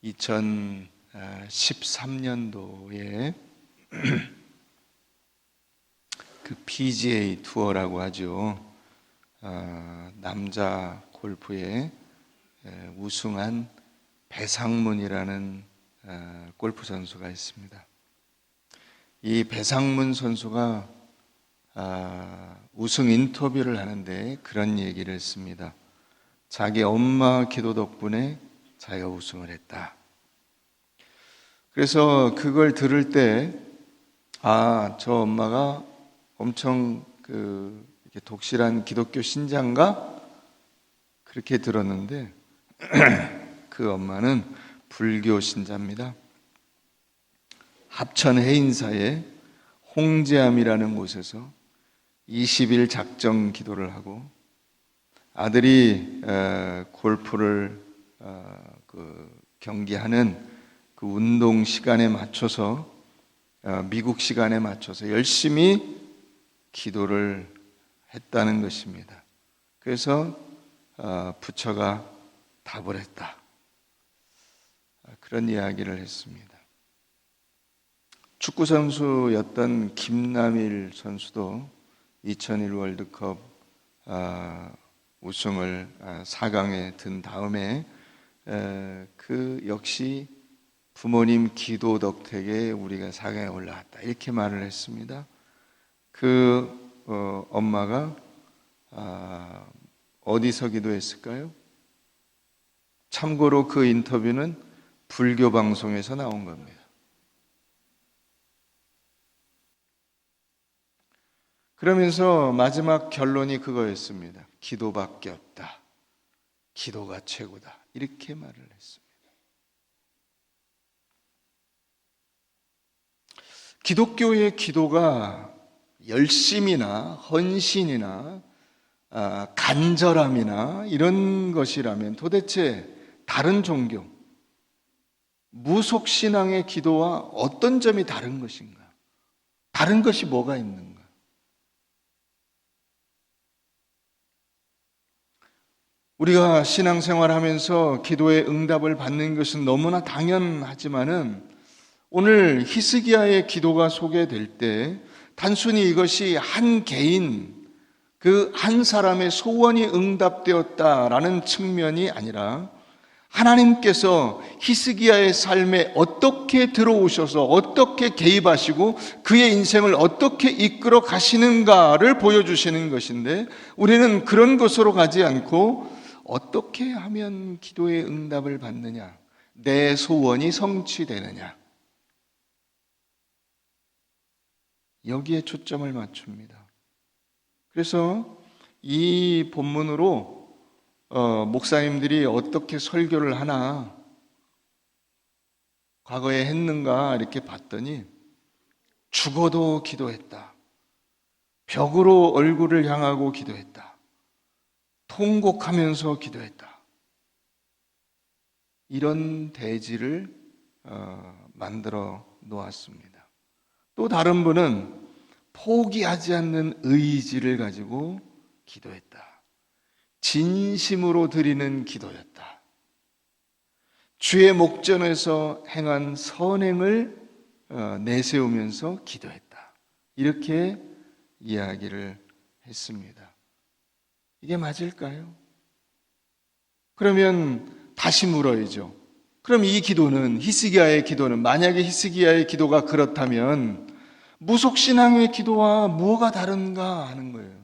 2013년도에 그 PGA 투어라고 하죠. 남자 골프에 우승한 배상문이라는 골프 선수가 있습니다. 이 배상문 선수가 우승 인터뷰를 하는데 그런 얘기를 했습니다. 자기 엄마 기도 덕분에 자기가 우승을 했다. 그래서 그걸 들을 때 저 엄마가 엄청 이렇게 독실한 기독교 신자인가? 그렇게 들었는데 그 엄마는 불교 신자입니다. 합천 해인사의 홍제암이라는 곳에서 20일 작정 기도를 하고 아들이 골프를 경기하는 그 운동 시간에 맞춰서 미국 시간에 맞춰서 열심히 기도를 했다는 것입니다. 그래서 부처가 답을 했다. 그런 이야기를 했습니다. 축구 선수였던 김남일 선수도 2001 월드컵 우승을 4강에 든 다음에 그 역시 부모님 기도 덕택에 우리가 4강에 올라왔다 이렇게 말을 했습니다. 그 엄마가 어디서 기도했을까요? 참고로 그 인터뷰는 불교 방송에서 나온 겁니다. 그러면서 마지막 결론이 그거였습니다. 기도밖에 없다. 기도가 최고다. 이렇게 말을 했습니다. 기독교의 기도가 열심이나 헌신이나 간절함이나 이런 것이라면 도대체 다른 종교, 무속신앙의 기도와 어떤 점이 다른 것인가? 다른 것이 뭐가 있는가? 우리가 신앙생활하면서 기도의 응답을 받는 것은 너무나 당연하지만은 오늘 히스기야의 기도가 소개될 때 단순히 이것이 한 개인, 그 한 사람의 소원이 응답되었다라는 측면이 아니라 하나님께서 히스기야의 삶에 어떻게 들어오셔서 어떻게 개입하시고 그의 인생을 어떻게 이끌어 가시는가를 보여주시는 것인데 우리는 그런 것으로 가지 않고 어떻게 하면 기도의 응답을 받느냐, 내 소원이 성취되느냐, 여기에 초점을 맞춥니다. 그래서 이 본문으로 목사님들이 어떻게 설교를 하나 과거에 했는가 이렇게 봤더니 죽어도 기도했다. 벽으로 얼굴을 향하고 기도했다. 통곡하면서 기도했다. 이런 대지를 만들어 놓았습니다. 또 다른 분은 포기하지 않는 의지를 가지고 기도했다. 진심으로 드리는 기도였다. 주의 목전에서 행한 선행을 내세우면서 기도했다. 이렇게 이야기를 했습니다. 이게 맞을까요? 그러면 다시 물어야죠. 그럼 이 기도는, 히스기야의 기도는, 만약에 히스기야의 기도가 그렇다면 무속신앙의 기도와 뭐가 다른가 하는 거예요.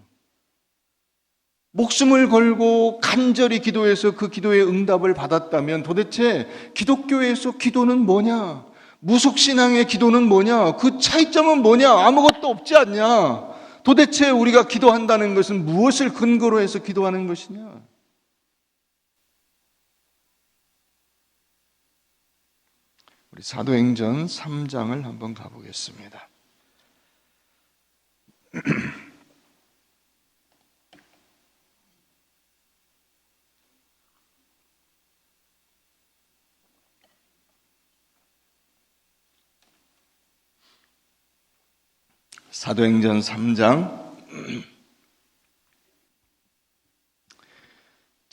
목숨을 걸고 간절히 기도해서 그 기도의 응답을 받았다면 도대체 기독교에서 기도는 뭐냐? 무속신앙의 기도는 뭐냐? 그 차이점은 뭐냐? 아무것도 없지 않냐? 도대체 우리가 기도한다는 것은 무엇을 근거로 해서 기도하는 것이냐? 우리 사도행전 3장을 한번 가보겠습니다. 사도행전 3장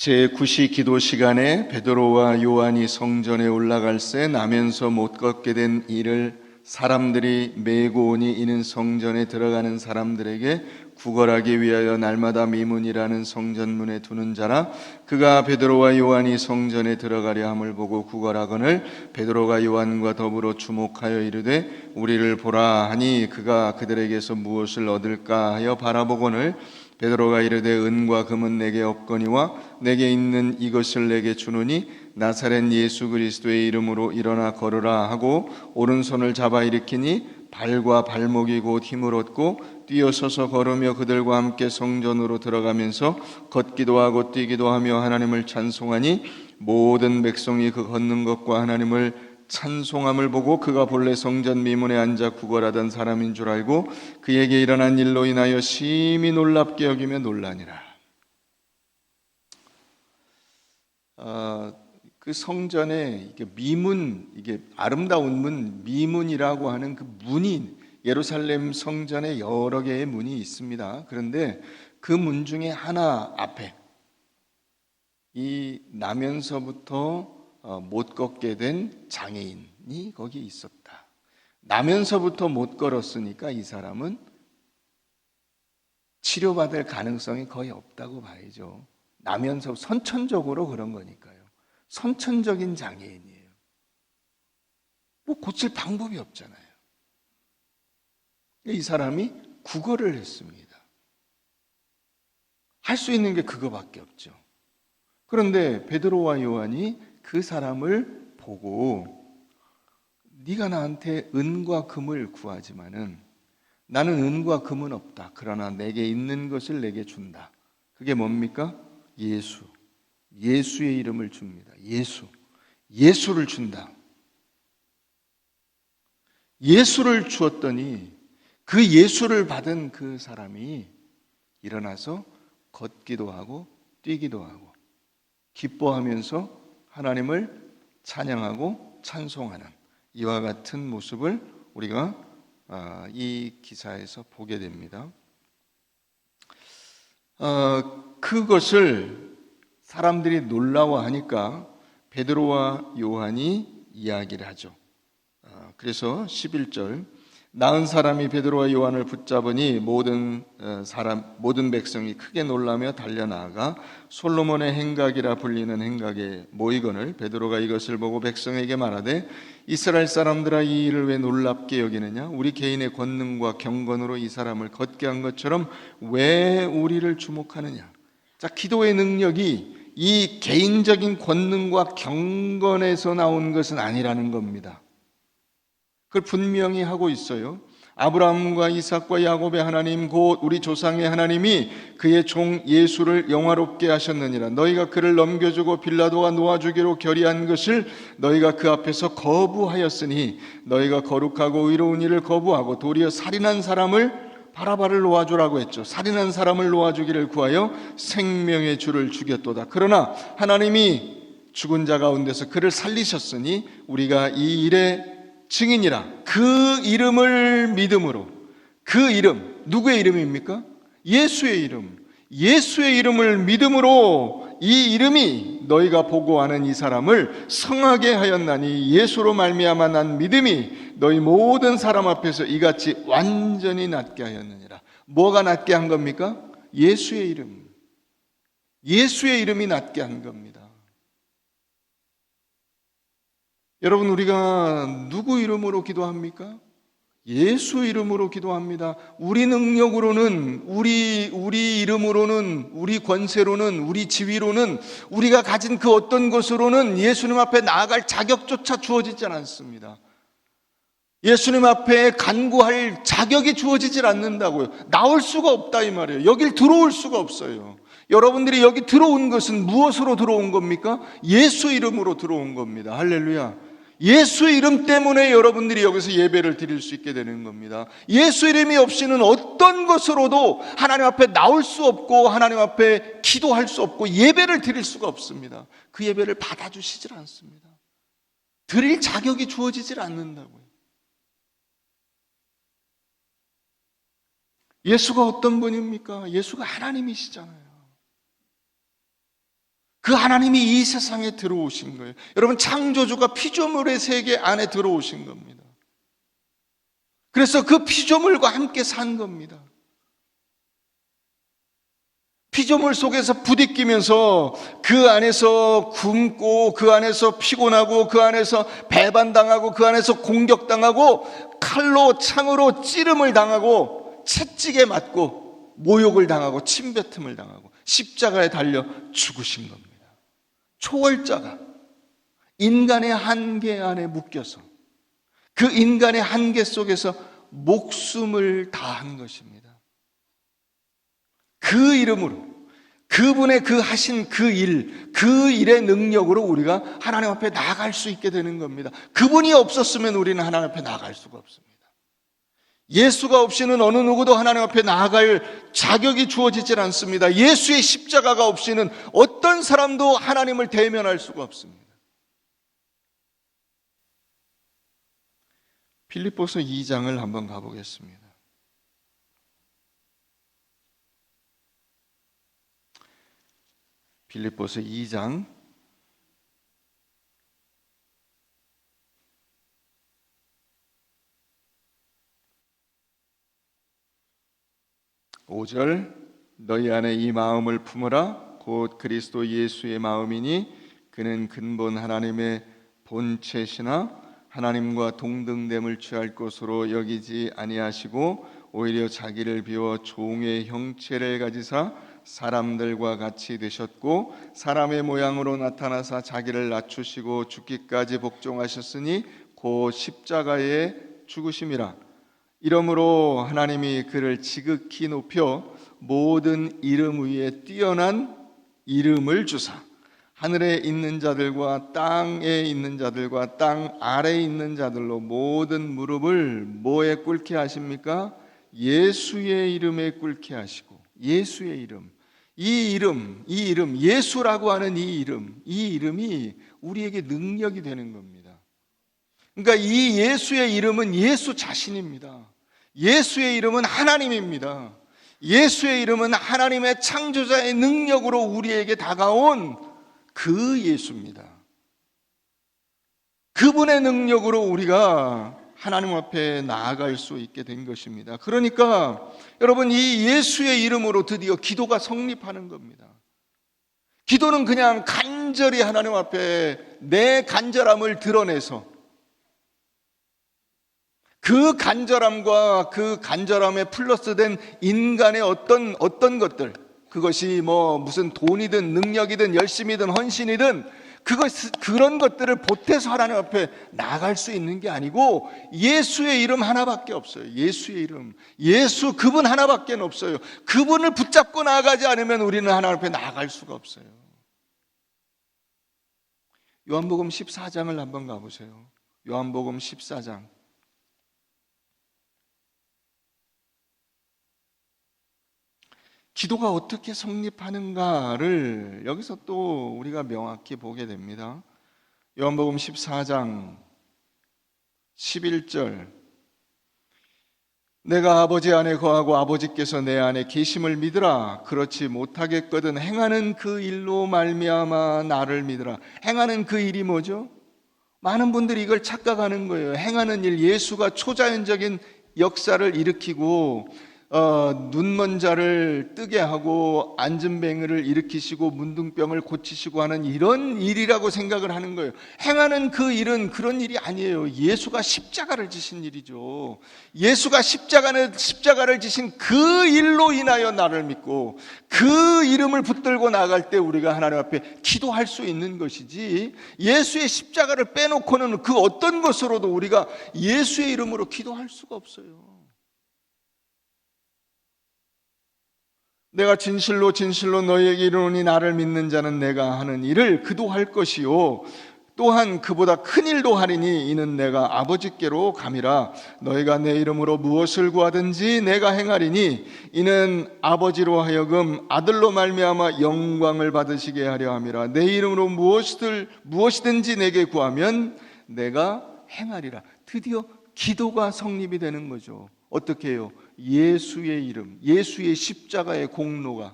제9시 기도 시간에 베드로와 요한이 성전에 올라갈새 나면서 못 걷게 된 이를 사람들이 메고 오니 이는 성전에 들어가는 사람들에게 구걸하기 위하여 날마다 미문이라는 성전문에 두는 자라. 그가 베드로와 요한이 성전에 들어가려 함을 보고 구걸하거늘 베드로가 요한과 더불어 주목하여 이르되 우리를 보라 하니 그가 그들에게서 무엇을 얻을까 하여 바라보거늘 베드로가 이르되 은과 금은 내게 없거니와 내게 있는 이것을 내게 주노니 나사렛 예수 그리스도의 이름으로 일어나 걸으라 하고 오른손을 잡아 일으키니 발과 발목이 곧 힘을 얻고 뛰어서서 걸으며 그들과 함께 성전으로 들어가면서 걷기도 하고 뛰기도 하며 하나님을 찬송하니 모든 백성이 그 걷는 것과 하나님을 찬송함을 보고 그가 본래 성전 미문에 앉아 구걸하던 사람인 줄 알고 그에게 일어난 일로 인하여 심히 놀랍게 여기며 놀라니라. 그 성전에 이게 미문, 이게 아름다운 문, 미문이라고 하는 그 문이 예루살렘 성전에 여러 개의 문이 있습니다. 그런데 그 문 중에 하나 앞에 이 나면서부터 못 걷게 된 장애인이 거기 있었다. 나면서부터 못 걸었으니까 이 사람은 치료받을 가능성이 거의 없다고 봐야죠. 나면서 선천적으로 그런 거니까요. 선천적인 장애인이에요. 뭐 고칠 방법이 없잖아요. 이 사람이 구걸을 했습니다. 할 수 있는 게 그거밖에 없죠. 그런데 베드로와 요한이 그 사람을 보고 네가 나한테 은과 금을 구하지만은 나는 은과 금은 없다. 그러나 내게 있는 것을 내게 준다. 그게 뭡니까? 예수. 예수의 이름을 줍니다. 예수를 준다. 예수를 주었더니 그 예수를 받은 그 사람이 일어나서 걷기도 하고 뛰기도 하고 기뻐하면서 하나님을 찬양하고 찬송하는 이와 같은 모습을 우리가 이 기사에서 보게 됩니다. 그것을 사람들이 놀라워하니까 베드로와 요한이 이야기를 하죠. 그래서 11절 나은 사람이 베드로와 요한을 붙잡으니 모든 백성이 크게 놀라며 달려나가 솔로몬의 행각이라 불리는 행각에 모이거늘 베드로가 이것을 보고 백성에게 말하되 이스라엘 사람들아 이 일을 왜 놀랍게 여기느냐 우리 개인의 권능과 경건으로 이 사람을 걷게 한 것처럼 왜 우리를 주목하느냐. 자, 기도의 능력이 이 개인적인 권능과 경건에서 나온 것은 아니라는 겁니다. 그걸 분명히 하고 있어요. 아브라함과 이삭과 야곱의 하나님 곧 우리 조상의 하나님이 그의 종 예수를 영화롭게 하셨느니라. 너희가 그를 넘겨주고 빌라도가 놓아주기로 결의한 것을 너희가 그 앞에서 거부하였으니 너희가 거룩하고 의로운 일을 거부하고 도리어 살인한 사람을 바라바를 놓아주라고 했죠. 살인한 사람을 놓아주기를 구하여 생명의 주를 죽였도다. 그러나 하나님이 죽은 자 가운데서 그를 살리셨으니 우리가 이 일에 증인이라. 그 이름을 믿음으로, 그 이름, 누구의 이름입니까? 예수의 이름. 예수의 이름을 믿음으로 이 이름이 너희가 보고 아는 이 사람을 성하게 하였나니 예수로 말미암아 난 믿음이 너희 모든 사람 앞에서 이같이 완전히 낫게 하였느니라. 뭐가 낫게 한 겁니까? 예수의 이름. 예수의 이름이 낫게 한 겁니다. 여러분, 우리가 누구 이름으로 기도합니까? 예수 이름으로 기도합니다. 우리 능력으로는, 우리 이름으로는, 우리 권세로는, 우리 지위로는, 우리가 가진 그 어떤 것으로는 예수님 앞에 나아갈 자격조차 주어지지 않습니다. 예수님 앞에 간구할 자격이 주어지질 않는다고요. 나올 수가 없다 이 말이에요. 여길 들어올 수가 없어요. 여러분들이 여기 들어온 것은 무엇으로 들어온 겁니까? 예수 이름으로 들어온 겁니다. 할렐루야. 예수 이름 때문에 여러분들이 여기서 예배를 드릴 수 있게 되는 겁니다. 예수 이름이 없이는 어떤 것으로도 하나님 앞에 나올 수 없고 하나님 앞에 기도할 수 없고 예배를 드릴 수가 없습니다. 그 예배를 받아주시질 않습니다. 드릴 자격이 주어지질 않는다고요. 예수가 어떤 분입니까? 예수가 하나님이시잖아요. 그 하나님이 이 세상에 들어오신 거예요. 여러분, 창조주가 피조물의 세계 안에 들어오신 겁니다. 그래서 그 피조물과 함께 산 겁니다. 피조물 속에서 부딪히면서 그 안에서 굶고, 그 안에서 피곤하고, 그 안에서 배반당하고, 그 안에서 공격당하고, 칼로 창으로 찌름을 당하고, 채찍에 맞고, 모욕을 당하고, 침뱉음을 당하고, 십자가에 달려 죽으신 겁니다. 초월자가 인간의 한계 안에 묶여서 그 인간의 한계 속에서 목숨을 다한 것입니다. 그 이름으로, 그분의 그 하신 그 일의 능력으로 우리가 하나님 앞에 나아갈 수 있게 되는 겁니다. 그분이 없었으면 우리는 하나님 앞에 나아갈 수가 없습니다. 예수가 없이는 어느 누구도 하나님 앞에 나아갈 자격이 주어지질 않습니다. 예수의 십자가가 없이는 어떤 사람도 하나님을 대면할 수가 없습니다. 빌립보서 2장을 한번 가보겠습니다. 빌립보서 2장 5절, 너희 안에 이 마음을 품으라. 곧 그리스도 예수의 마음이니 그는 근본 하나님의 본체시나 하나님과 동등됨을 취할 것으로 여기지 아니하시고 오히려 자기를 비워 종의 형체를 가지사 사람들과 같이 되셨고 사람의 모양으로 나타나사 자기를 낮추시고 죽기까지 복종하셨으니 곧 십자가에 죽으심이라. 이러므로 하나님이 그를 지극히 높여 모든 이름 위에 뛰어난 이름을 주사 하늘에 있는 자들과 땅에 있는 자들과 땅 아래에 있는 자들로 모든 무릎을 뭐에 꿇게 하십니까? 예수의 이름에 꿇게 하시고, 예수의 이름, 이 이름, 예수라고 하는 이 이름이 우리에게 능력이 되는 겁니다. 그러니까 이 예수의 이름은 예수 자신입니다. 예수의 이름은 하나님입니다. 예수의 이름은 하나님의 창조자의 능력으로 우리에게 다가온 그 예수입니다. 그분의 능력으로 우리가 하나님 앞에 나아갈 수 있게 된 것입니다. 그러니까 여러분, 이 예수의 이름으로 드디어 기도가 성립하는 겁니다. 기도는 그냥 간절히 하나님 앞에 내 간절함을 드러내서 그 간절함과 그 간절함에 플러스된 인간의 어떤 것들, 그것이 무슨 돈이든 능력이든 열심이든 헌신이든 그런 것들을 보태서 하나님 앞에 나아갈 수 있는 게 아니고 예수의 이름 하나밖에 없어요. 예수의 이름, 예수 그분 하나밖에 없어요. 그분을 붙잡고 나아가지 않으면 우리는 하나님 앞에 나아갈 수가 없어요. 요한복음 14장을 한번 가보세요. 요한복음 14장. 기도가 어떻게 성립하는가를 여기서 또 우리가 명확히 보게 됩니다. 요한복음 14장 11절, 내가 아버지 안에 거하고 아버지께서 내 안에 계심을 믿으라. 그렇지 못하겠거든 행하는 그 일로 말미암아 나를 믿으라. 행하는 그 일이 뭐죠? 많은 분들이 이걸 착각하는 거예요. 행하는 일, 예수가 초자연적인 역사를 일으키고 눈먼 자를 뜨게 하고 앉은 뱅이를 일으키시고 문둥병을 고치시고 하는 이런 일이라고 생각을 하는 거예요. 행하는 그 일은 그런 일이 아니에요. 예수가 십자가를 지신 일이죠. 예수가 십자가를 지신 그 일로 인하여 나를 믿고 그 이름을 붙들고 나갈 때 우리가 하나님 앞에 기도할 수 있는 것이지, 예수의 십자가를 빼놓고는 그 어떤 것으로도 우리가 예수의 이름으로 기도할 수가 없어요. 내가 진실로 너희에게 이르노니 나를 믿는 자는 내가 하는 일을 그도 할 것이요 또한 그보다 큰 일도 하리니 이는 내가 아버지께로 감이라. 너희가 내 이름으로 무엇을 구하든지 내가 행하리니 이는 아버지로 하여금 아들로 말미암아 영광을 받으시게 하려 함이라. 내 이름으로 무엇이든지 내게 구하면 내가 행하리라. 드디어 기도가 성립이 되는 거죠. 어떻게 해요? 예수의 이름, 예수의 십자가의 공로가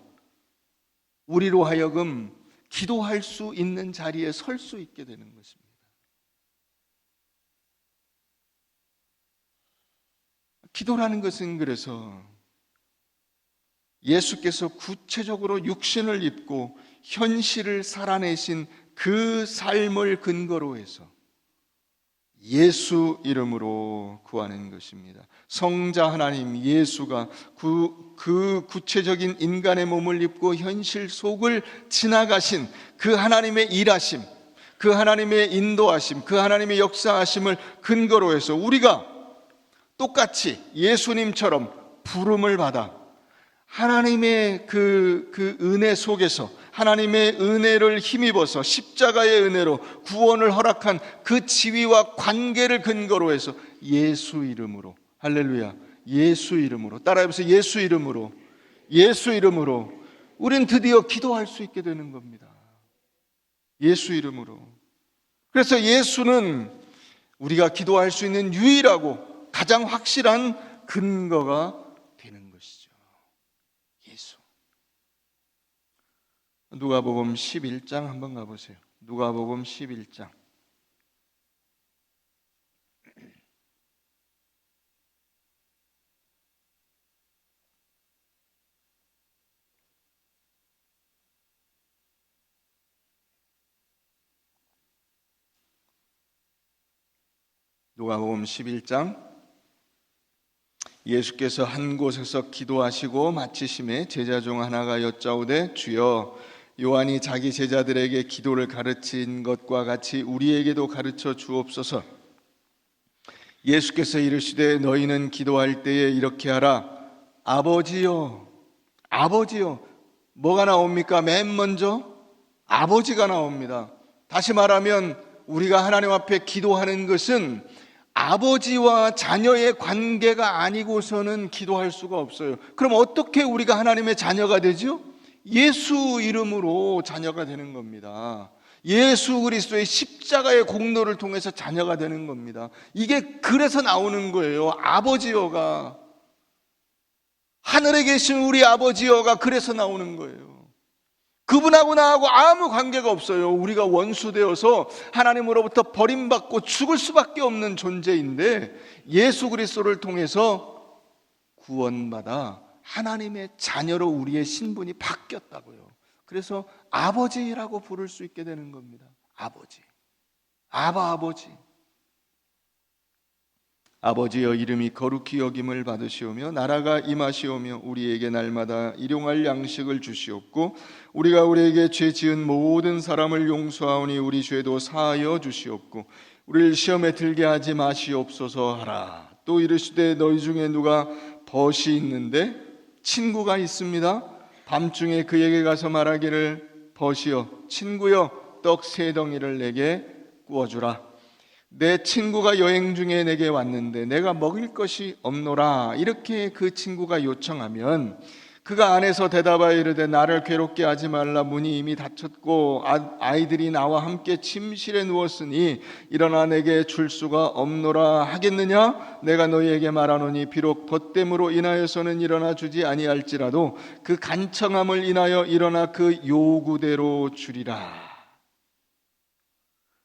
우리로 하여금 기도할 수 있는 자리에 설 수 있게 되는 것입니다. 기도라는 것은 그래서 예수께서 구체적으로 육신을 입고 현실을 살아내신 그 삶을 근거로 해서 예수 이름으로 구하는 것입니다. 성자 하나님 예수가 그 구체적인 인간의 몸을 입고 현실 속을 지나가신 그 하나님의 일하심, 그 하나님의 인도하심, 그 하나님의 역사하심을 근거로 해서 우리가 똑같이 예수님처럼 부름을 받아 하나님의 그 은혜 속에서 하나님의 은혜를 힘입어서 십자가의 은혜로 구원을 허락한 그 지위와 관계를 근거로 해서 예수 이름으로, 할렐루야, 예수 이름으로, 따라해보세요. 예수 이름으로, 예수 이름으로 우린 드디어 기도할 수 있게 되는 겁니다. 예수 이름으로. 그래서 예수는 우리가 기도할 수 있는 유일하고 가장 확실한 근거가 되는 것이죠. 예수. 누가복음 11장 한번 가보세요. 누가복음 11장. 누가복음 11장. 예수께서 한 곳에서 기도하시고 마치심에 제자 중 하나가 여짜오되 주여 요한이 자기 제자들에게 기도를 가르친 것과 같이 우리에게도 가르쳐 주옵소서. 예수께서 이르시되 너희는 기도할 때에 이렇게 하라. 아버지여. 아버지여. 뭐가 나옵니까? 맨 먼저 아버지가 나옵니다. 다시 말하면 우리가 하나님 앞에 기도하는 것은 아버지와 자녀의 관계가 아니고서는 기도할 수가 없어요. 그럼 어떻게 우리가 하나님의 자녀가 되죠? 예수 이름으로 자녀가 되는 겁니다. 예수 그리스도의 십자가의 공로를 통해서 자녀가 되는 겁니다. 이게 그래서 나오는 거예요. 아버지여가, 하늘에 계신 우리 아버지여가 그래서 나오는 거예요. 그분하고 나하고 아무 관계가 없어요. 우리가 원수되어서 하나님으로부터 버림받고 죽을 수밖에 없는 존재인데 예수 그리스도를 통해서 구원받아 하나님의 자녀로 우리의 신분이 바뀌었다고요. 그래서 아버지라고 부를 수 있게 되는 겁니다. 아버지. 아버지. 아버지여 이름이 거룩히 여김을 받으시오며 나라가 임하시오며 우리에게 날마다 일용할 양식을 주시옵고 우리가 우리에게 죄 지은 모든 사람을 용서하오니 우리 죄도 사하여 주시옵고 우리를 시험에 들게 하지 마시옵소서 하라. 또 이르시되 너희 중에 누가 벗이 있는데 친구가 있습니다. 밤중에 그에게 가서 말하기를 벗이여 친구여 떡 3덩이를 내게 구워주라. 내 친구가 여행 중에 내게 왔는데 내가 먹을 것이 없노라. 이렇게 그 친구가 요청하면 그가 안에서 대답하여 이르되 나를 괴롭게 하지 말라. 문이 이미 닫혔고 아이들이 나와 함께 침실에 누웠으니 일어나 내게 줄 수가 없노라 하겠느냐? 내가 너희에게 말하노니 비록 벗됨으로 인하여서는 일어나 주지 아니할지라도 그 간청함을 인하여 일어나 그 요구대로 주리라.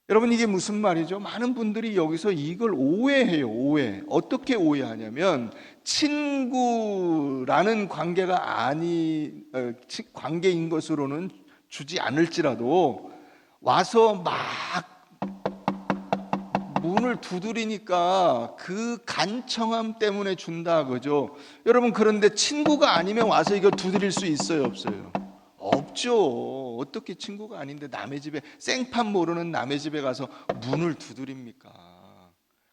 여러분 이게 무슨 말이죠? 많은 분들이 여기서 이걸 오해해요. 오해. 어떻게 오해하냐면 친구라는 관계가 관계인 것으로는 주지 않을지라도 와서 막 문을 두드리니까 그 간청함 때문에 준다 그죠? 여러분 그런데 친구가 아니면 와서 이거 두드릴 수 있어요, 없어요? 없죠. 어떻게 친구가 아닌데 남의 집에 생판 모르는 남의 집에 가서 문을 두드립니까?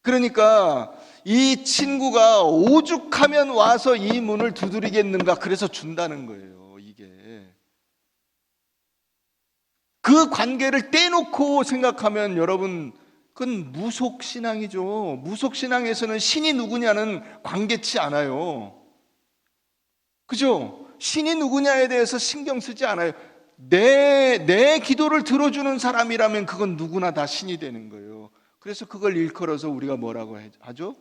그러니까 이 친구가 오죽하면 와서 이 문을 두드리겠는가 그래서 준다는 거예요. 이게 그 관계를 떼놓고 생각하면 여러분 그건 무속신앙이죠. 무속신앙에서는 신이 누구냐는 관계치 않아요. 그죠? 신이 누구냐에 대해서 신경 쓰지 않아요. 내 기도를 들어주는 사람이라면 그건 누구나 다 신이 되는 거예요. 그래서 그걸 일컬어서 우리가 뭐라고 하죠?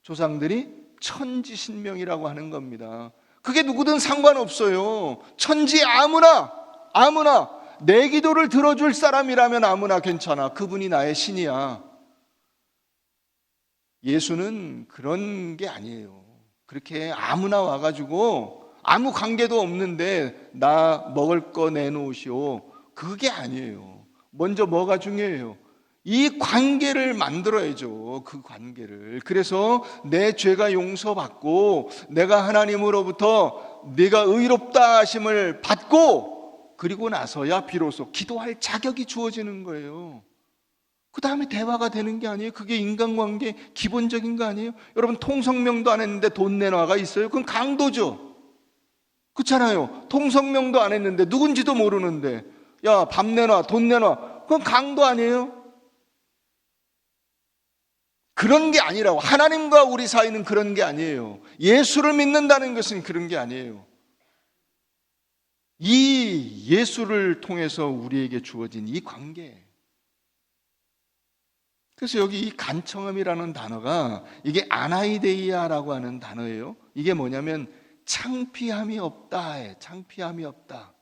조상들이 천지신명이라고 하는 겁니다. 그게 누구든 상관없어요. 천지 아무나 내 기도를 들어줄 사람이라면 아무나 괜찮아. 그분이 나의 신이야. 예수는 그런 게 아니에요. 그렇게 아무나 와가지고 아무 관계도 없는데 나 먹을 거 내놓으시오. 그게 아니에요. 먼저 뭐가 중요해요? 이 관계를 만들어야죠. 그 관계를. 그래서 내 죄가 용서받고 내가 하나님으로부터 네가 의롭다 하심을 받고 그리고 나서야 비로소 기도할 자격이 주어지는 거예요. 그 다음에 대화가 되는 게 아니에요. 그게 인간관계 기본적인 거 아니에요? 여러분 통성명도 안 했는데 돈 내놔가 있어요? 그건 강도죠. 그렇잖아요. 통성명도 안 했는데 누군지도 모르는데 야 밥 내놔 돈 내놔 그건 강도 아니에요? 그런 게 아니라고. 하나님과 우리 사이는 그런 게 아니에요. 예수를 믿는다는 것은 그런 게 아니에요. 이 예수를 통해서 우리에게 주어진 이 관계. 그래서 여기 이 간청함이라는 단어가 이게 아나이데이아라고 하는 단어예요. 이게 뭐냐면 창피함이 없다. 창피함이 없다.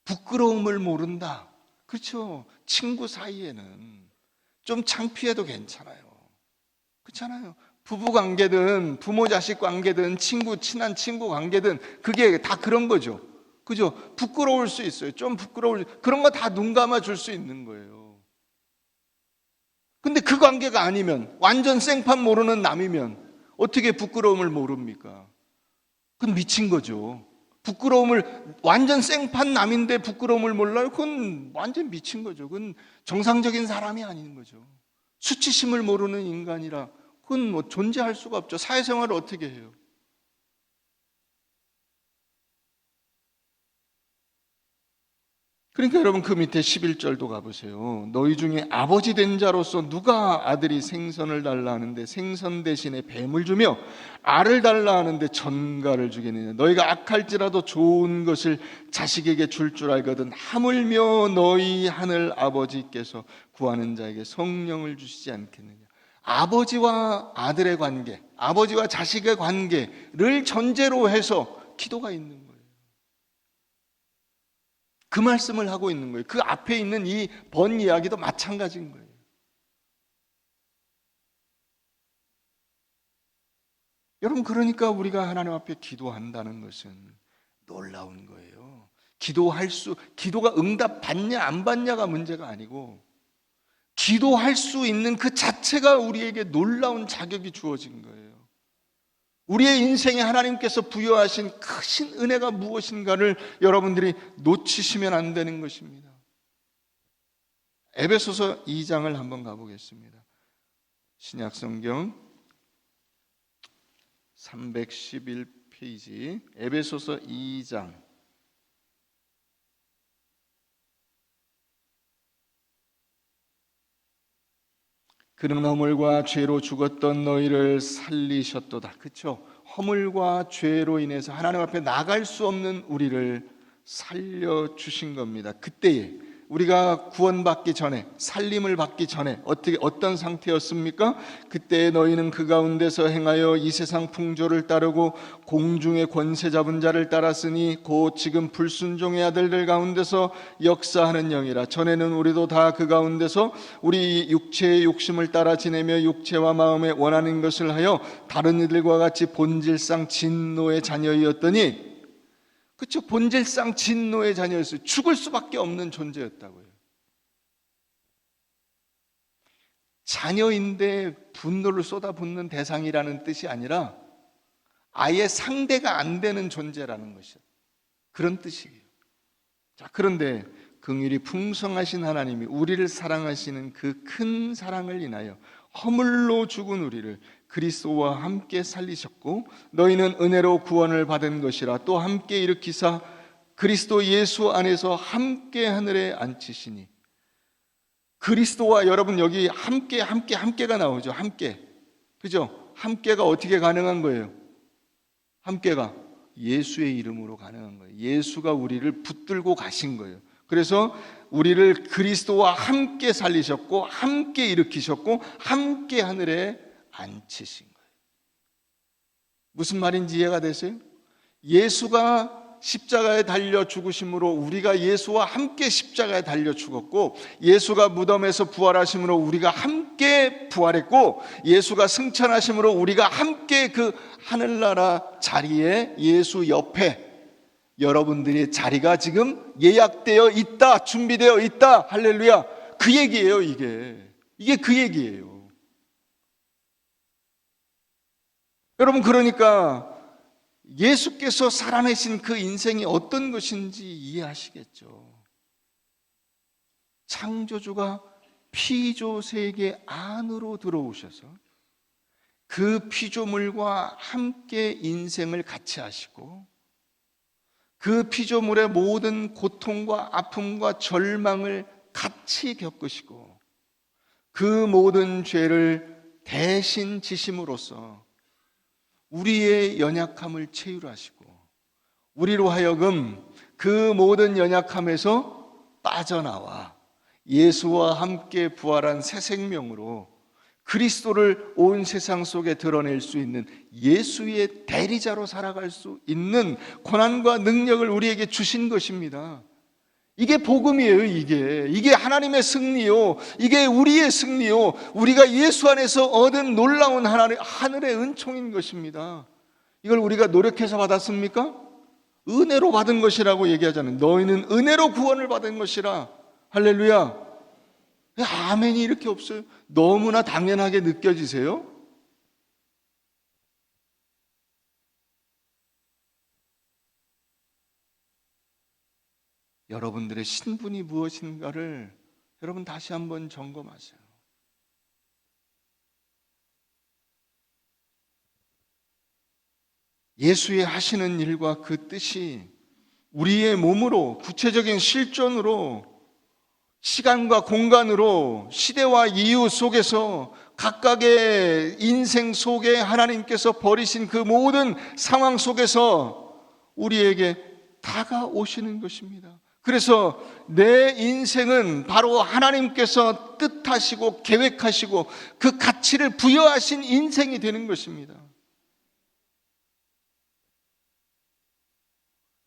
부끄러움을 모른다. 그렇죠. 친구 사이에는 좀 창피해도 괜찮아요. 그렇잖아요. 부부 관계든 부모 자식 관계든 친한 친구 관계든 그게 다 그런 거죠. 그죠? 부끄러울 수 있어요. 좀 부끄러울 그런 거 다 눈 감아 줄 수 있는 거예요. 근데 그 관계가 아니면 완전 생판 모르는 남이면 어떻게 부끄러움을 모릅니까? 그건 미친 거죠. 부끄러움을 완전 생판 남인데 부끄러움을 몰라요? 그건 완전 미친 거죠. 그건 정상적인 사람이 아닌 거죠. 수치심을 모르는 인간이라 그건 뭐 존재할 수가 없죠. 사회생활을 어떻게 해요? 그러니까 여러분 그 밑에 11절도 가보세요. 너희 중에 아버지 된 자로서 누가 아들이 생선을 달라 하는데 생선 대신에 뱀을 주며 알을 달라 하는데 전갈을 주겠느냐. 너희가 악할지라도 좋은 것을 자식에게 줄 줄 알거든 하물며 너희 하늘 아버지께서 구하는 자에게 성령을 주시지 않겠느냐. 아버지와 아들의 관계, 아버지와 자식의 관계를 전제로 해서 기도가 있는 거예요. 그 말씀을 하고 있는 거예요. 그 앞에 있는 이 번 이야기도 마찬가지인 거예요. 여러분 그러니까 우리가 하나님 앞에 기도한다는 것은 놀라운 거예요. 기도가 응답 받냐 안 받냐가 문제가 아니고 기도할 수 있는 그 자체가 우리에게 놀라운 자격이 주어진 거예요. 우리의 인생에 하나님께서 부여하신 크신 은혜가 무엇인가를 여러분들이 놓치시면 안 되는 것입니다. 에베소서 2장을 한번 가보겠습니다. 신약성경 311페이지 에베소서 2장 그는 허물과 죄로 죽었던 너희를 살리셨도다. 그렇죠? 허물과 죄로 인해서 하나님 앞에 나갈 수 없는 우리를 살려주신 겁니다. 그때에 우리가 구원받기 전에 살림을 받기 전에 어떤 상태였습니까? 그때 너희는 그 가운데서 행하여 이 세상 풍조를 따르고 공중의 권세 잡은 자를 따랐으니 곧 지금 불순종의 아들들 가운데서 역사하는 영이라. 전에는 우리도 다 그 가운데서 우리 육체의 욕심을 따라 지내며 육체와 마음에 원하는 것을 하여 다른 이들과 같이 본질상 진노의 자녀이었더니 그렇죠. 본질상 진노의 자녀였어요. 죽을 수밖에 없는 존재였다고요. 자녀인데 분노를 쏟아붓는 대상이라는 뜻이 아니라 아예 상대가 안 되는 존재라는 것이요. 그런 뜻이에요. 자, 그런데 긍휼이 풍성하신 하나님이 우리를 사랑하시는 그 큰 사랑을 인하여 허물로 죽은 우리를 그리스도와 함께 살리셨고 너희는 은혜로 구원을 받은 것이라. 또 함께 일으키사 그리스도 예수 안에서 함께 하늘에 앉히시니. 그리스도와 여러분 여기 함께가 나오죠. 함께. 그죠? 함께가 어떻게 가능한 거예요? 함께가 예수의 이름으로 가능한 거예요. 예수가 우리를 붙들고 가신 거예요. 그래서 우리를 그리스도와 함께 살리셨고 함께 일으키셨고 함께 하늘에 앉히신 거예요. 무슨 말인지 이해가 되세요? 예수가 십자가에 달려 죽으심으로 우리가 예수와 함께 십자가에 달려 죽었고, 예수가 무덤에서 부활하심으로 우리가 함께 부활했고, 예수가 승천하심으로 우리가 함께 그 하늘나라 자리에 예수 옆에 여러분들의 자리가 지금 예약되어 있다, 준비되어 있다. 할렐루야. 그 얘기예요. 이게 그 얘기예요. 여러분, 그러니까 예수께서 살아내신 그 인생이 어떤 것인지 이해하시겠죠. 창조주가 피조 세계 안으로 들어오셔서 그 피조물과 함께 인생을 같이 하시고, 그 피조물의 모든 고통과 아픔과 절망을 같이 겪으시고, 그 모든 죄를 대신 지심으로써 우리의 연약함을 체휼하시고, 우리로 하여금 그 모든 연약함에서 빠져나와 예수와 함께 부활한 새 생명으로 그리스도를 온 세상 속에 드러낼 수 있는 예수의 대리자로 살아갈 수 있는 권한과 능력을 우리에게 주신 것입니다. 이게 복음이에요. 이게 하나님의 승리요, 이게 우리의 승리요, 우리가 예수 안에서 얻은 놀라운 하늘의 은총인 것입니다. 이걸 우리가 노력해서 받았습니까? 은혜로 받은 것이라고 얘기하잖아요. 너희는 은혜로 구원을 받은 것이라. 할렐루야. 아멘이 이렇게 없어요? 너무나 당연하게 느껴지세요? 여러분들의 신분이 무엇인가를 여러분 다시 한번 점검하세요. 예수의 하시는 일과 그 뜻이 우리의 몸으로, 구체적인 실존으로, 시간과 공간으로, 시대와 이유 속에서 각각의 인생 속에 하나님께서 버리신 그 모든 상황 속에서 우리에게 다가오시는 것입니다. 그래서 내 인생은 바로 하나님께서 뜻하시고 계획하시고 그 가치를 부여하신 인생이 되는 것입니다.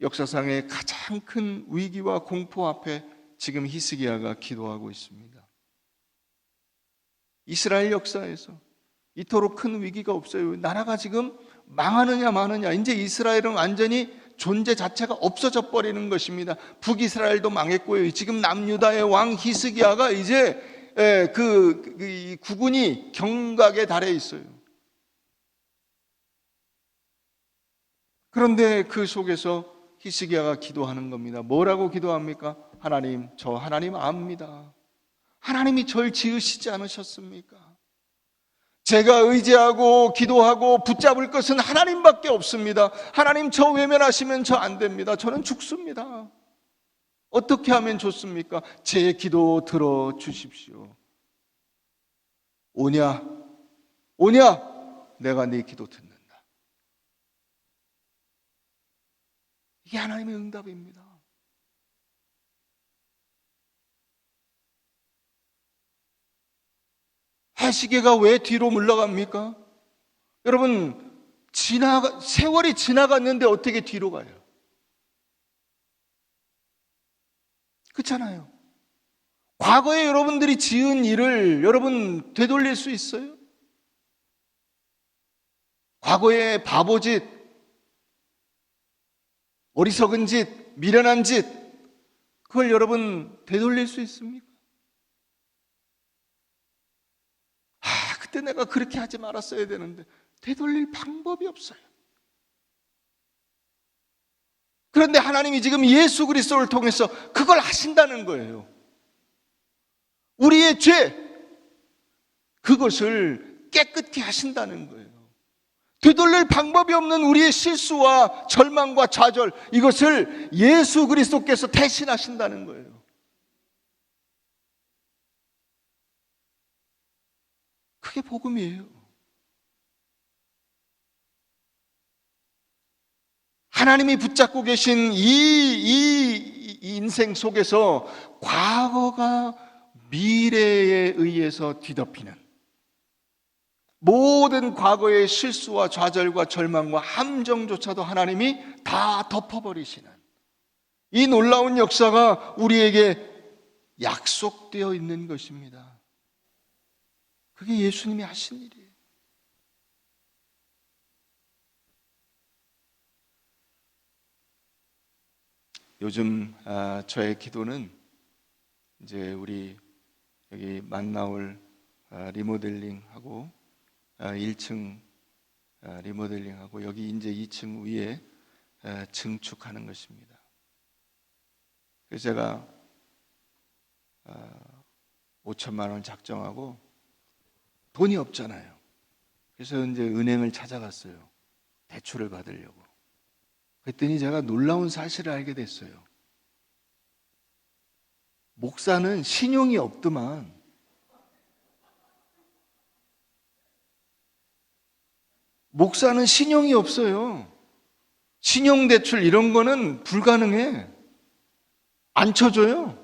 역사상의 가장 큰 위기와 공포 앞에 지금 히스기야가 기도하고 있습니다. 이스라엘 역사에서 이토록 큰 위기가 없어요. 나라가 지금 망하느냐 마느냐. 이제 이스라엘은 완전히 존재 자체가 없어져 버리는 것입니다. 북이스라엘도 망했고요. 지금 남유다의 왕 히스기야가 이제 그 국군이 경각에 달해 있어요. 그런데 그 속에서 히스기야가 기도하는 겁니다. 뭐라고 기도합니까? 하나님, 저 하나님 압니다. 하나님이 절 지으시지 않으셨습니까? 제가 의지하고 기도하고 붙잡을 것은 하나님밖에 없습니다. 하나님, 저 외면하시면 저 안 됩니다. 저는 죽습니다. 어떻게 하면 좋습니까? 제 기도 들어주십시오. 오냐 내가 네 기도 듣는다. 이게 하나님의 응답입니다. 해시계가 왜 뒤로 물러갑니까? 여러분, 세월이 지나갔는데 어떻게 뒤로 가요? 그렇잖아요. 과거에 여러분들이 지은 일을 여러분 되돌릴 수 있어요? 과거의 바보짓, 어리석은 짓, 미련한 짓, 그걸 여러분 되돌릴 수 있습니까? 그때 내가 그렇게 하지 말았어야 되는데 되돌릴 방법이 없어요. 그런데 하나님이 지금 예수 그리스도를 통해서 그걸 하신다는 거예요. 우리의 죄, 그것을 깨끗게 하신다는 거예요. 되돌릴 방법이 없는 우리의 실수와 절망과 좌절, 이것을 예수 그리스도께서 대신하신다는 거예요. 그게 복음이에요. 하나님이 붙잡고 계신 이 인생 속에서 과거가 미래에 의해서 뒤덮이는, 모든 과거의 실수와 좌절과 절망과 함정조차도 하나님이 다 덮어버리시는 이 놀라운 역사가 우리에게 약속되어 있는 것입니다. 그게 예수님이 하신 일이에요. 요즘 저의 기도는 이제 우리 여기 만나올 리모델링하고 1층 리모델링하고 여기 이제 2층 위에 증축하는 것입니다. 그래서 제가 5천만 원 작정하고 돈이 없잖아요. 그래서 이제 은행을 찾아갔어요. 대출을 받으려고. 그랬더니 제가 놀라운 사실을 알게 됐어요. 목사는 신용이 없더만. 목사는 신용이 없어요. 신용대출 이런 거는 불가능해. 안 쳐줘요.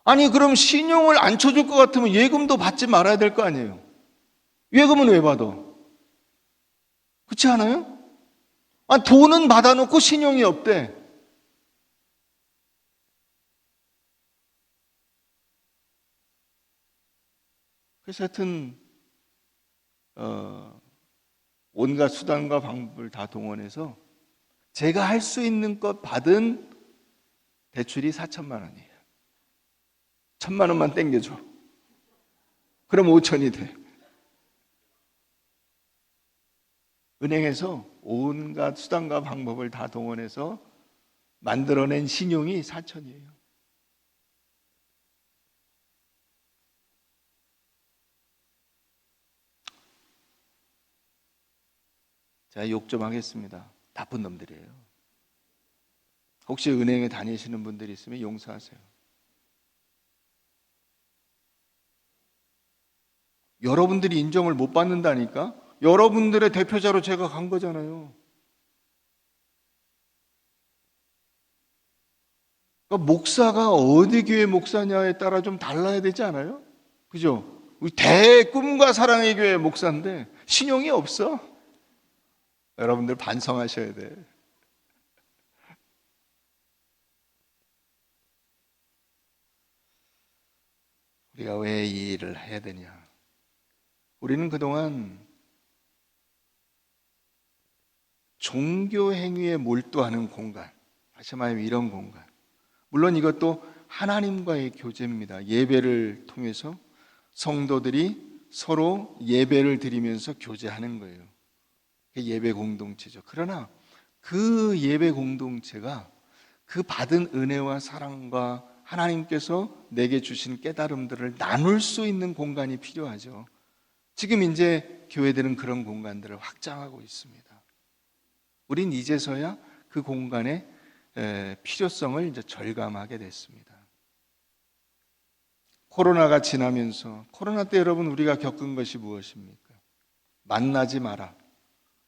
아니 그럼 신용을 안 쳐줄 것 같으면 예금도 받지 말아야 될 거 아니에요. 예금은 왜 받아? 그렇지 않아요? 돈은 받아놓고 신용이 없대. 그래서 하여튼 온갖 수단과 방법을 다 동원해서 제가 할 수 있는 것 받은 대출이 4천만 원이에요. 1,000만 원만 땡겨줘. 그럼 5천이 돼. 은행에서 온갖 수단과 방법을 다 동원해서 만들어낸 신용이 4천이에요. 제가 욕 좀 하겠습니다. 나쁜 놈들이에요. 혹시 은행에 다니시는 분들이 있으면 용서하세요. 여러분들이 인정을 못 받는다니까? 여러분들의 대표자로 제가 간 거잖아요. 그러니까 목사가 어디 교회 목사냐에 따라 좀 달라야 되지 않아요? 그죠? 우리 대꿈과 사랑의 교회 목사인데 신용이 없어. 여러분들 반성하셔야 돼. 우리가 왜 이 일을 해야 되냐? 우리는 그동안 종교 행위에 몰두하는 공간, 다시 말하면 이런 공간. 물론 이것도 하나님과의 교제입니다. 예배를 통해서 성도들이 서로 예배를 드리면서 교제하는 거예요. 그게 예배 공동체죠. 그러나 그 예배 공동체가 그 받은 은혜와 사랑과 하나님께서 내게 주신 깨달음들을 나눌 수 있는 공간이 필요하죠. 지금 이제 교회들은 그런 공간들을 확장하고 있습니다. 우린 이제서야 그 공간의 필요성을 이제 절감하게 됐습니다. 코로나가 지나면서 코로나 때 여러분 우리가 겪은 것이 무엇입니까? 만나지 마라,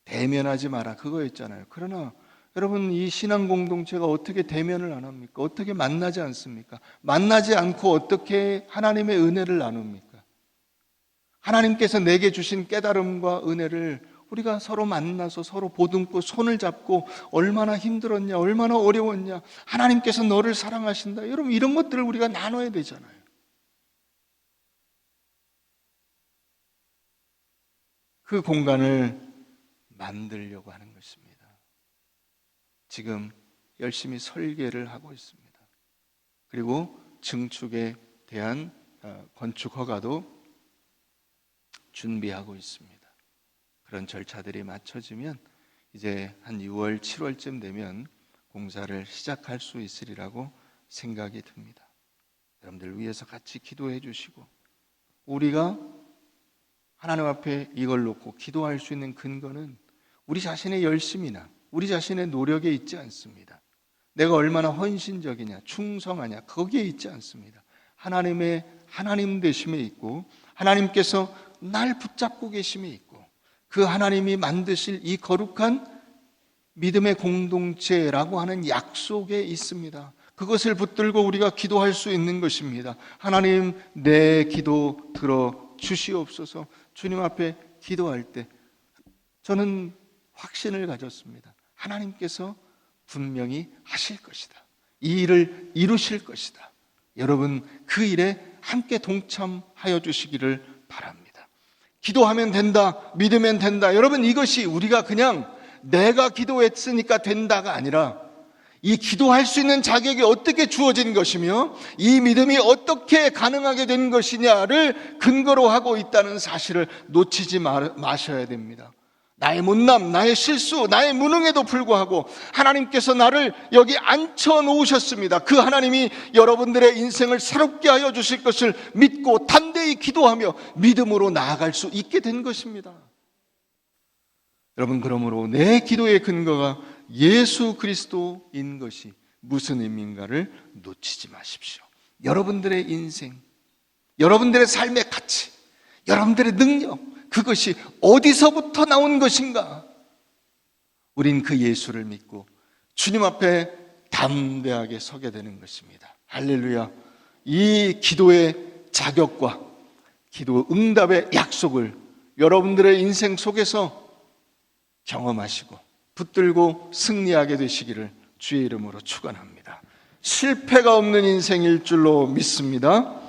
대면하지 마라 그거였잖아요. 그러나 여러분 이 신앙 공동체가 어떻게 대면을 안 합니까? 어떻게 만나지 않습니까? 만나지 않고 어떻게 하나님의 은혜를 나눕니까? 하나님께서 내게 주신 깨달음과 은혜를 우리가 서로 만나서 서로 보듬고 손을 잡고 얼마나 힘들었냐, 얼마나 어려웠냐, 하나님께서 너를 사랑하신다. 여러분 이런 것들을 우리가 나눠야 되잖아요. 그 공간을 만들려고 하는 것입니다. 지금 열심히 설계를 하고 있습니다. 그리고 증축에 대한 건축 허가도 준비하고 있습니다. 그런 절차들이 맞춰지면 이제 한 6월, 7월쯤 되면 공사를 시작할 수 있으리라고 생각이 듭니다. 여러분들 위해서 같이 기도해 주시고 우리가 하나님 앞에 이걸 놓고 기도할 수 있는 근거는 우리 자신의 열심이나 우리 자신의 노력에 있지 않습니다. 내가 얼마나 헌신적이냐, 충성하냐 거기에 있지 않습니다. 하나님의 하나님 되심에 있고 하나님께서 날 붙잡고 계심에 있고 그 하나님이 만드실 이 거룩한 믿음의 공동체라고 하는 약속에 있습니다. 그것을 붙들고 우리가 기도할 수 있는 것입니다. 하나님 내 기도 들어 주시옵소서 주님 앞에 기도할 때 저는 확신을 가졌습니다. 하나님께서 분명히 하실 것이다. 이 일을 이루실 것이다. 여러분 그 일에 함께 동참하여 주시기를 바랍니다. 기도하면 된다, 믿으면 된다. 여러분 이것이 우리가 그냥 내가 기도했으니까 된다가 아니라 이 기도할 수 있는 자격이 어떻게 주어진 것이며 이 믿음이 어떻게 가능하게 된 것이냐를 근거로 하고 있다는 사실을 놓치지 마셔야 됩니다. 나의 못남, 나의 실수, 나의 무능에도 불구하고 하나님께서 나를 여기 앉혀 놓으셨습니다. 그 하나님이 여러분들의 인생을 새롭게 하여 주실 것을 믿고 담대히 기도하며 믿음으로 나아갈 수 있게 된 것입니다. 여러분 그러므로 내 기도의 근거가 예수 그리스도인 것이 무슨 의미인가를 놓치지 마십시오. 여러분들의 인생, 여러분들의 삶의 가치, 여러분들의 능력, 그것이 어디서부터 나온 것인가? 우린 그 예수를 믿고 주님 앞에 담대하게 서게 되는 것입니다. 할렐루야. 이 기도의 자격과 기도 응답의 약속을 여러분들의 인생 속에서 경험하시고 붙들고 승리하게 되시기를 주의 이름으로 축원합니다. 실패가 없는 인생일 줄로 믿습니다.